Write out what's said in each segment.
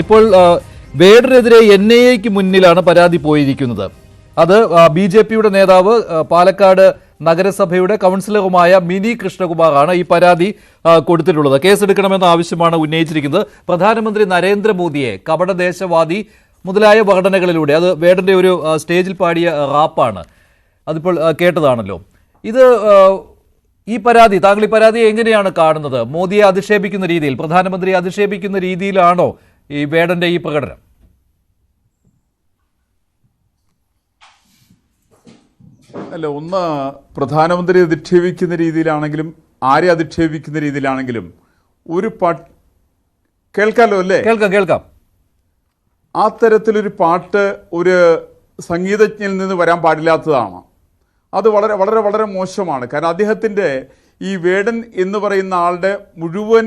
ഇപ്പോൾ വേടനെതിരെ NIAക്ക് മുന്നിലാണ് പരാതി പോയിരിക്കുന്നത്. അത് BJPയുടെ നേതാവ് പാലക്കാട് നഗരസഭയുടെ കൗൺസിലറുമായ മിനി കൃഷ്ണകുമാറാണ് ഈ പരാതി കൊടുത്തിട്ടുള്ളത്. കേസെടുക്കണമെന്ന ആവശ്യമാണ് ഉന്നയിച്ചിരിക്കുന്നത്. പ്രധാനമന്ത്രി നരേന്ദ്രമോദിയെ കപടദേശവാദി മുതലായ വർണ്ണനകളിലൂടെ, അത് വേടന്റെ ഒരു സ്റ്റേജിൽ പാടിയ റാപ്പാണ്, അതിപ്പോൾ കേട്ടതാണല്ലോ. ഇത് ഈ പരാതി, താങ്കൾ ഈ പരാതിയെ എങ്ങനെയാണ് കാണുന്നത്? മോദിയെ അധിക്ഷേപിക്കുന്ന രീതിയിൽ, പ്രധാനമന്ത്രിയെ അധിക്ഷേപിക്കുന്ന രീതിയിലാണോ ഈ വേടന്റെ ഈ പ്രകടനം? അല്ല, ഒന്ന് പ്രധാനമന്ത്രി അധിക്ഷേപിക്കുന്ന രീതിയിലാണെങ്കിലും ആരെ അധിക്ഷേപിക്കുന്ന രീതിയിലാണെങ്കിലും ഒരു പാട്ട് കേൾക്കാമല്ലോ അല്ലേ? കേൾക്കാം. ആ തരത്തിലൊരു പാട്ട് ഒരു സംഗീതജ്ഞനിൽ നിന്ന് വരാൻ പാടില്ലാത്തതാണ്. അത് വളരെ വളരെ വളരെ മോശമാണ്. കാരണം അദ്ദേഹത്തിൻ്റെ ഈ വേടൻ എന്ന് പറയുന്ന ആളുടെ മുഴുവൻ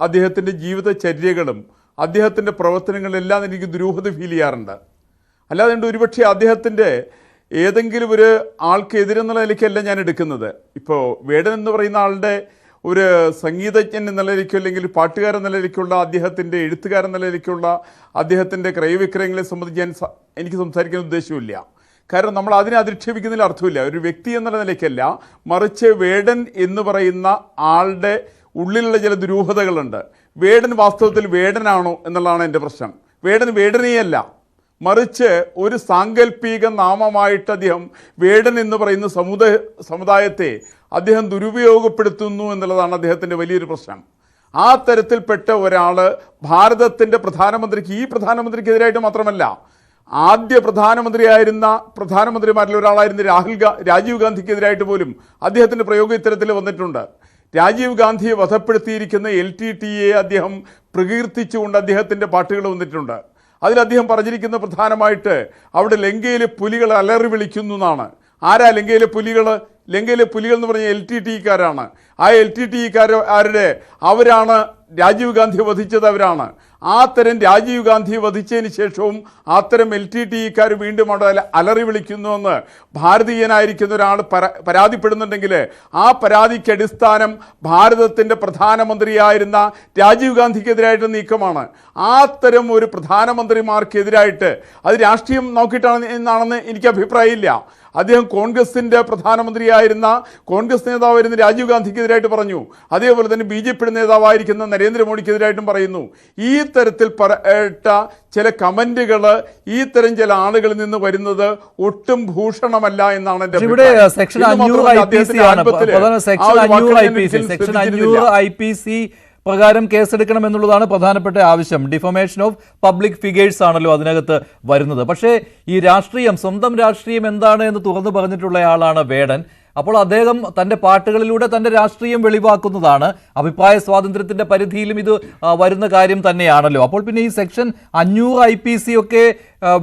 അദ്ദേഹത്തിൻ്റെ ജീവിതചര്യകളും അദ്ദേഹത്തിൻ്റെ പ്രവർത്തനങ്ങളെല്ലാം എനിക്ക് ദുരൂഹത ഫീൽ ചെയ്യാറുണ്ട്. അല്ലാതെ ഒരുപക്ഷെ അദ്ദേഹത്തിൻ്റെ ഏതെങ്കിലും ഒരു ആൾക്കെതിരെന്നുള്ള നിലയ്ക്കല്ല ഞാൻ എടുക്കുന്നത്. ഇപ്പോൾ വേടൻ എന്ന് പറയുന്ന ആളുടെ ഒരു സംഗീതജ്ഞൻ എന്ന നിലയ്ക്കോ അല്ലെങ്കിൽ പാട്ടുകാരൻ എന്ന നിലയ്ക്കുള്ള അദ്ദേഹത്തിൻ്റെ എഴുത്തുകാരൻ എന്ന നിലയ്ക്കുള്ള അദ്ദേഹത്തിൻ്റെ ക്രയവിക്രയങ്ങളെ സംബന്ധിച്ച് എനിക്ക് സംസാരിക്കാൻ ഉദ്ദേശമില്ല. കാരണം നമ്മൾ അതിനെ അധിക്ഷേപിക്കുന്നതിൽ അർത്ഥമില്ല. ഒരു വ്യക്തി എന്നുള്ള നിലയ്ക്കല്ല, മറിച്ച് വേടൻ എന്ന് പറയുന്ന ആളുടെ ഉള്ളിലുള്ള ചില ദുരൂഹതകളുണ്ട്. വേടൻ വാസ്തവത്തിൽ വേടനാണോ എന്നുള്ളതാണ് എൻ്റെ പ്രശ്നം. വേടൻ വേടനെയല്ല, മറിച്ച് ഒരു സാങ്കല്പിക നാമമായിട്ട് അദ്ദേഹം വേടൻ എന്ന് പറയുന്ന സമുദായത്തെ അദ്ദേഹം ദുരുപയോഗപ്പെടുത്തുന്നു എന്നുള്ളതാണ് അദ്ദേഹത്തിൻ്റെ വലിയൊരു പ്രശ്നം. ആ തരത്തിൽപ്പെട്ട ഒരാൾ ഭാരതത്തിൻ്റെ പ്രധാനമന്ത്രിക്ക്, ഈ പ്രധാനമന്ത്രിക്കെതിരായിട്ട് മാത്രമല്ല, ആദ്യ പ്രധാനമന്ത്രിമാരിൽ ഒരാളായിരുന്ന രാജീവ് ഗാന്ധിക്കെതിരായിട്ട് പോലും അദ്ദേഹത്തിൻ്റെ പ്രയോഗം ഇത്തരത്തിൽ വന്നിട്ടുണ്ട്. രാജീവ് ഗാന്ധിയെ വധപ്പെടുത്തിയിരിക്കുന്ന LTTE അദ്ദേഹം പ്രകീർത്തിച്ചുകൊണ്ട് അദ്ദേഹത്തിൻ്റെ പാട്ടുകൾ വന്നിട്ടുണ്ട്. അതിൽ അദ്ദേഹം പറഞ്ഞിരിക്കുന്ന പ്രധാനമായിട്ട് അവിടെ ലങ്കയിലെ പുലികൾ അലറി വിളിക്കുന്നു എന്നാണ്. ആരാ ലങ്കയിലെ പുലികൾ? ലങ്കയിലെ പുലികൾ എന്ന് പറഞ്ഞാൽ LTTEക്കാരാണ്. ആ LTTEക്കാരുടെ അവരാണ് രാജീവ് ഗാന്ധി വധിച്ചത്, അവരാണ്. ആ തരം രാജീവ് ഗാന്ധി വധിച്ചതിന് ശേഷവും അത്തരം LTTEക്കാർ വീണ്ടും അവിടെ അലറി വിളിക്കുന്നുവെന്ന് ഭാരതീയനായിരിക്കുന്ന ഒരാൾ പരാതിപ്പെടുന്നുണ്ടെങ്കിൽ ആ പരാതിക്ക് അടിസ്ഥാനം ഭാരതത്തിൻ്റെ പ്രധാനമന്ത്രിയായിരുന്ന രാജീവ് ഗാന്ധിക്കെതിരായിട്ട് നീക്കമാണ്. ആ തരം ഒരു പ്രധാനമന്ത്രിമാർക്കെതിരായിട്ട് അത് രാഷ്ട്രീയം നോക്കിയിട്ടാണ് എന്നാണെന്ന് എനിക്ക് അഭിപ്രായമില്ല. അദ്ദേഹം കോൺഗ്രസിൻ്റെ പ്രധാനമന്ത്രിയായിരുന്ന, കോൺഗ്രസ് നേതാവായിരുന്ന രാജീവ് ഗാന്ധിക്കെതിരായിട്ട് പറഞ്ഞു. അതേപോലെ തന്നെ BJPയുടെ നേതാവായിരിക്കുന്ന നരേന്ദ്രമോദിക്കെതിരായിട്ടും പറയുന്നു. ഈ തരത്തിൽ ചില കമന്റുകൾ ഈ തരം ചില ആളുകളിൽ നിന്ന് വരുന്നത് ഒട്ടും ഭൂഷണമല്ല എന്നാണ് എൻ്റെ അഭിപ്രായം. സെക്ഷൻ 500 IPC പ്രകാരം കേസെടുക്കണം എന്നുള്ളതാണ് പ്രധാനപ്പെട്ട ആവശ്യം. ഡിഫമേഷൻ ഓഫ് പബ്ലിക് ഫിഗേഴ്സ് ആണല്ലോ അതിനകത്ത് വരുന്നത്. പക്ഷേ ഈ രാഷ്ട്രീയം, സ്വന്തം രാഷ്ട്രീയം എന്താണ് എന്ന് തുറന്നു പറഞ്ഞിട്ടുള്ള ആളാണ് വേടൻ. അപ്പോൾ അദ്ദേഹം തൻ്റെ പാട്ടുകളിലൂടെ തൻ്റെ രാഷ്ട്രീയം വെളിവാക്കുന്നതാണ്. അഭിപ്രായ സ്വാതന്ത്ര്യത്തിൻ്റെ പരിധിയിലും ഇത് വരുന്ന കാര്യം തന്നെയാണല്ലോ. അപ്പോൾ പിന്നെ ഈ സെക്ഷൻ 500 IPC ഒക്കെ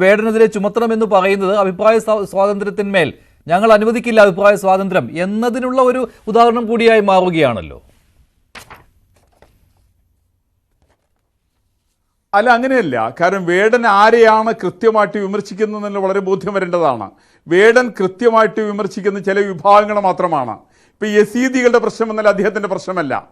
വേടനെതിരെ ചുമത്തണമെന്ന് പറയുന്നത് അഭിപ്രായ സ്വാതന്ത്ര്യത്തിന്മേൽ ഞങ്ങൾ അനുവദിക്കില്ല അഭിപ്രായ സ്വാതന്ത്ര്യം എന്നതിനുള്ള ഒരു ഉദാഹരണം കൂടിയായി മാറുകയാണല്ലോ. അല്ല, അങ്ങനെയല്ല. കാരണം വേടൻ ആരെയാണ് കൃത്യമായിട്ട് വിമർശിക്കുന്നതെന്ന് വളരെ ബോധ്യം വരേണ്ടതാണ്. വേടൻ കൃത്യമായിട്ട് വിമർശിക്കുന്ന ചില വിഭാഗങ്ങൾ മാത്രമാണ്. ഇപ്പം യസീദികളുടെ പ്രശ്നം എന്നാൽ അദ്ദേഹത്തിൻ്റെ പ്രശ്നമല്ല.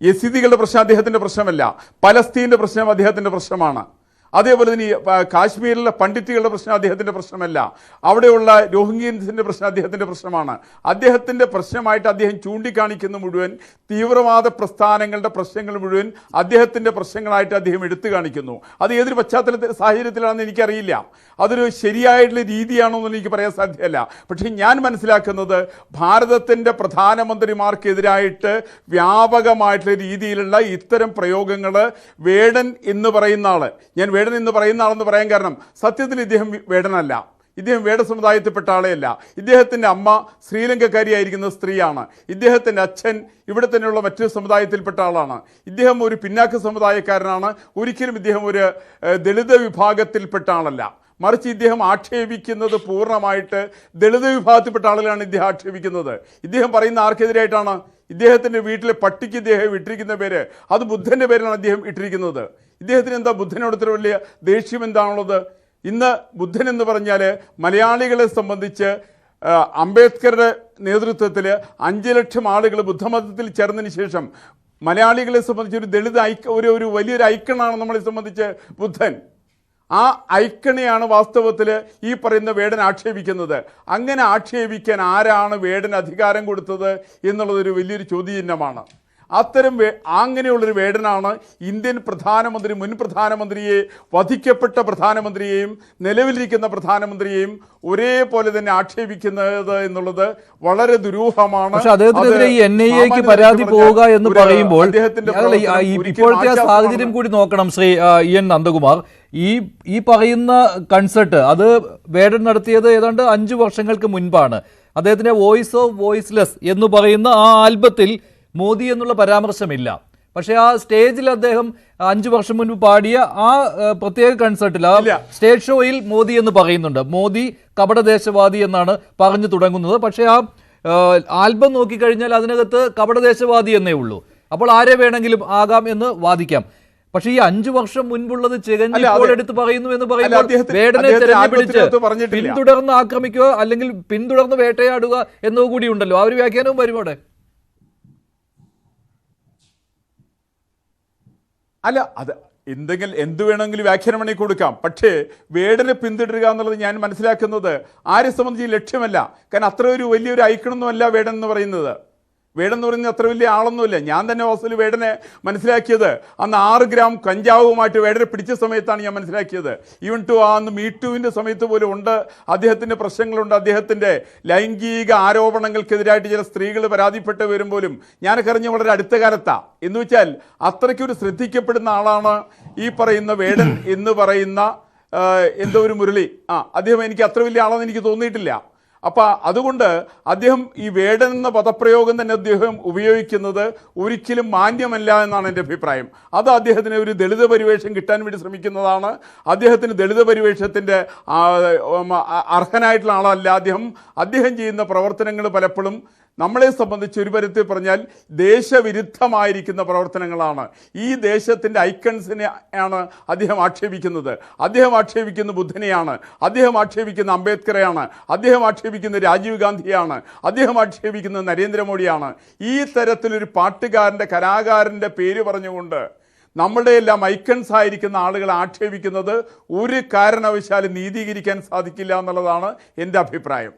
യസീദികളുടെ പ്രശ്നം അദ്ദേഹത്തിൻ്റെ പ്രശ്നമല്ല. പലസ്തീൻ്റെ പ്രശ്നം അദ്ദേഹത്തിൻ്റെ പ്രശ്നമാണ്. അതേപോലെ തന്നെ കാശ്മീരിലെ പണ്ഡിറ്റുകളുടെ പ്രശ്നം അദ്ദേഹത്തിൻ്റെ പ്രശ്നമല്ല. അവിടെയുള്ള രോഹിംഗ്യൻസിൻ്റെ പ്രശ്നം അദ്ദേഹത്തിൻ്റെ പ്രശ്നമാണ്. അദ്ദേഹത്തിൻ്റെ പ്രശ്നമായിട്ട് അദ്ദേഹം ചൂണ്ടിക്കാണിക്കുന്ന മുഴുവൻ തീവ്രവാദ പ്രസ്ഥാനങ്ങളുടെ പ്രശ്നങ്ങൾ മുഴുവൻ അദ്ദേഹത്തിൻ്റെ പ്രശ്നങ്ങളായിട്ട് അദ്ദേഹം എടുത്തു കാണിക്കുന്നു. അത് ഏതൊരു സാഹചര്യത്തിലാണെന്ന് എനിക്കറിയില്ല. അതൊരു ശരിയായിട്ടുള്ള രീതിയാണോ എന്ന് എനിക്ക് പറയാൻ സാധ്യമല്ല. പക്ഷേ ഞാൻ മനസ്സിലാക്കുന്നത് ഭാരതത്തിൻ്റെ പ്രധാനമന്ത്രിമാർക്കെതിരായിട്ട് വ്യാപകമായിട്ടുള്ള രീതിയിലുള്ള ഇത്തരം പ്രയോഗങ്ങൾ വേടൻ എന്ന് പറയുന്ന ആൾ, ഞാൻ വേടൻ എന്ന് പറയുന്ന ആളെന്ന് പറയാൻ കാരണം സത്യത്തിൽ ഇദ്ദേഹം വേടനല്ല. ഇദ്ദേഹം വേട സമുദായത്തിൽപ്പെട്ട ആളെയല്ല. ഇദ്ദേഹത്തിൻ്റെ അമ്മ ശ്രീലങ്കക്കാരിയായിരിക്കുന്ന സ്ത്രീയാണ്. ഇദ്ദേഹത്തിൻ്റെ അച്ഛൻ ഇവിടെ തന്നെയുള്ള മറ്റൊരു സമുദായത്തിൽപ്പെട്ട ആളാണ്. ഇദ്ദേഹം ഒരു പിന്നാക്ക സമുദായക്കാരനാണ്. ഒരിക്കലും ഇദ്ദേഹം ഒരു ദളിത് വിഭാഗത്തിൽപ്പെട്ട ആളല്ല. മറിച്ച് ഇദ്ദേഹം ആക്ഷേപിക്കുന്നത് പൂർണ്ണമായിട്ട് ദളിത് വിഭാഗത്തിൽപ്പെട്ട ആളുകളാണ് ഇദ്ദേഹം ആക്ഷേപിക്കുന്നത്. ഇദ്ദേഹം പറയുന്ന ആർക്കെതിരായിട്ടാണ്? ഇദ്ദേഹത്തിൻ്റെ വീട്ടിലെ പട്ടിക്ക് ഇദ്ദേഹം ഇട്ടിരിക്കുന്ന പേര് അത് ബുദ്ധൻ്റെ പേരിലാണ് അദ്ദേഹം ഇട്ടിരിക്കുന്നത്. ഇദ്ദേഹത്തിന് എന്താ ബുദ്ധനോട് ഇത്ര വലിയ ദേഷ്യം എന്താണുള്ളത്? ഇന്ന് ബുദ്ധൻ എന്ന് പറഞ്ഞാൽ മലയാളികളെ സംബന്ധിച്ച് അംബേദ്കറുടെ നേതൃത്വത്തിൽ 5 ലക്ഷം ആളുകൾ ബുദ്ധമതത്തിൽ ചേർന്നതിന് ശേഷം മലയാളികളെ സംബന്ധിച്ച് ഒരു ദളിത് ഒരു വലിയൊരു ഐക്കണാണ് നമ്മളെ സംബന്ധിച്ച് ബുദ്ധൻ. ആ ഐക്കണെയാണ് വാസ്തവത്തിൽ ഈ പറയുന്ന വേടൻ ആക്ഷേപിക്കുന്നത്. അങ്ങനെ ആക്ഷേപിക്കാൻ ആരാണ് വേടന് അധികാരം കൊടുത്തത് എന്നുള്ളതൊരു വലിയൊരു ചോദ്യചിഹ്നമാണ്. അങ്ങനെയുള്ളൊരു വേടനാണ് ഇന്ത്യൻ പ്രധാനമന്ത്രി, മുൻ പ്രധാനമന്ത്രിയെ, വധിക്കപ്പെട്ട പ്രധാനമന്ത്രിയെയും നിലവിലിരിക്കുന്ന പ്രധാനമന്ത്രിയെയും ഒരേപോലെ തന്നെ ആക്ഷേപിക്കുന്നത് എന്നുള്ളത് വളരെ ദുരൂഹമാണ്. പക്ഷെ അദ്ദേഹത്തിനെതിരെ ഈ NIA-ക്ക് പരാതി പോവുക എന്ന് പറയുമ്പോൾ ഇപ്പോഴത്തെ സാഹചര്യം കൂടി നോക്കണം. ശ്രീ EN നന്ദകുമാർ, ഈ പറയുന്ന കൺസേർട്ട് അത് വേടൻ നടത്തിയത് ഏതാണ്ട് 5 വർഷങ്ങൾക്ക് മുൻപാണ്. അദ്ദേഹത്തിന്റെ വോയിസ് ഓഫ് വോയിസ്ലെസ് എന്ന് പറയുന്ന ആ ആൽബത്തിൽ മോദി എന്നുള്ള പരാമർശമില്ല. പക്ഷെ ആ സ്റ്റേജിൽ അദ്ദേഹം 5 വർഷം മുൻപ് പാടിയ ആ പ്രത്യേക കൺസേർട്ടിൽ, ആ സ്റ്റേജ് ഷോയിൽ മോദി എന്ന് പറയുന്നുണ്ട്. മോദി കപടദേശവാദി എന്നാണ് പറഞ്ഞു തുടങ്ങുന്നത്. പക്ഷെ ആ ആൽബം നോക്കിക്കഴിഞ്ഞാൽ അതിനകത്ത് കപടദേശവാദി എന്നേ ഉള്ളൂ. അപ്പോൾ ആരെ വേണമെങ്കിലും ആകാം എന്ന് വാദിക്കാം. പക്ഷെ ഈ 5 വർഷം മുൻപുള്ളത് ചെകഞ്ഞിപ്പോൾ എടുത്ത് പറയുന്നു എന്ന് പറയുമ്പോൾ വേടനെ തെരഞ്ഞുപിടിച്ച് പിന്തുടർന്ന് ആക്രമിക്കുക അല്ലെങ്കിൽ പിന്തുടർന്ന് വേട്ടയാടുക എന്നോ കൂടി ഉണ്ടല്ലോ. ആ ഒരു വ്യാഖ്യാനവും വരുമോടെ? അല്ല, അത് എന്ത് വേണമെങ്കിലും വ്യാഖ്യാനം വേണമെങ്കിൽ കൊടുക്കാം. പക്ഷേ വേടനെ പിന്തുടരുക എന്നുള്ളത് ഞാൻ മനസ്സിലാക്കുന്നത് ആരെ സംബന്ധിച്ച് ലക്ഷ്യമല്ല. കാരണം അത്ര ഒരു വലിയൊരു ഐക്കണൊന്നുമല്ല വേടൻ എന്ന് പറയുന്നത്. വേടൻ എന്ന് പറയുന്നത് അത്ര വലിയ ആളൊന്നുമില്ല. ഞാൻ തന്നെ വാസ്തവത്തിൽ വേടനെ മനസ്സിലാക്കിയത് അന്ന് 6 ഗ്രാം കഞ്ചാവുമായിട്ട് വേടനെ പിടിച്ച സമയത്താണ് ഞാൻ മനസ്സിലാക്കിയത്. ഈവൻ ടു അന്ന് മീറ്റുവിൻ്റെ സമയത്ത് പോലും ഉണ്ട് അദ്ദേഹത്തിൻ്റെ പ്രശ്നങ്ങളുണ്ട്. അദ്ദേഹത്തിൻ്റെ ലൈംഗിക ആരോപണങ്ങൾക്കെതിരായിട്ട് ചില സ്ത്രീകൾ പരാതിപ്പെട്ട് വരും പോലും ഞാനൊക്കെ അറിഞ്ഞ വളരെ അടുത്ത കാലത്താണ്. എന്ന് വെച്ചാൽ അത്രയ്ക്കൊരു ശ്രദ്ധിക്കപ്പെടുന്ന ആളാണ് ഈ പറയുന്ന വേടൻ എന്ന് പറയുന്ന എന്തോ ഒരു മുരളി. അദ്ദേഹം എനിക്ക് അത്ര വലിയ ആളെന്ന് എനിക്ക് തോന്നിയിട്ടില്ല. അപ്പം അതുകൊണ്ട് അദ്ദേഹം ഈ വേടൻ എന്ന പദപ്രയോഗം തന്നെ അദ്ദേഹം ഉപയോഗിക്കുന്നത് ഒരിക്കലും മാന്യമല്ല എന്നാണ് എൻ്റെ അഭിപ്രായം. അത് അദ്ദേഹത്തിന് ഒരു ദളിത് പരിവേഷം കിട്ടാൻ വേണ്ടി ശ്രമിക്കുന്നതാണ്. അദ്ദേഹത്തിന് ദളിത് പരിവേഷത്തിൻ്റെ അർഹനായിട്ടുള്ള ആളല്ല അദ്ദേഹം ചെയ്യുന്ന പ്രവർത്തനങ്ങൾ പലപ്പോഴും നമ്മളെ സംബന്ധിച്ച് ഒരു പരിധി പറഞ്ഞാൽ ദേശവിരുദ്ധമായിരിക്കുന്ന പ്രവർത്തനങ്ങളാണ്. ഈ ദേശത്തിൻ്റെ ഐക്കൺസിനെ ആണ് അദ്ദേഹം ആക്ഷേപിക്കുന്നത്. അദ്ദേഹം ആക്ഷേപിക്കുന്ന ബുദ്ധനെയാണ്, അദ്ദേഹം ആക്ഷേപിക്കുന്ന അംബേദ്കറെയാണ്, അദ്ദേഹം ആക്ഷേപിക്കുന്ന രാജീവ് ഗാന്ധിയാണ്, അദ്ദേഹം ആക്ഷേപിക്കുന്ന നരേന്ദ്രമോദിയാണ്. ഈ തരത്തിലൊരു പാട്ടുകാരൻ്റെ, കലാകാരൻ്റെ പേര് പറഞ്ഞുകൊണ്ട് നമ്മുടെ എല്ലാം ഐക്കൺസ് ആയിരിക്കുന്ന ആളുകളെ ആക്ഷേപിക്കുന്നത് ഒരു കാരണവശാലും നീതീകരിക്കാൻ സാധിക്കില്ല എന്നുള്ളതാണ് എൻ്റെ അഭിപ്രായം.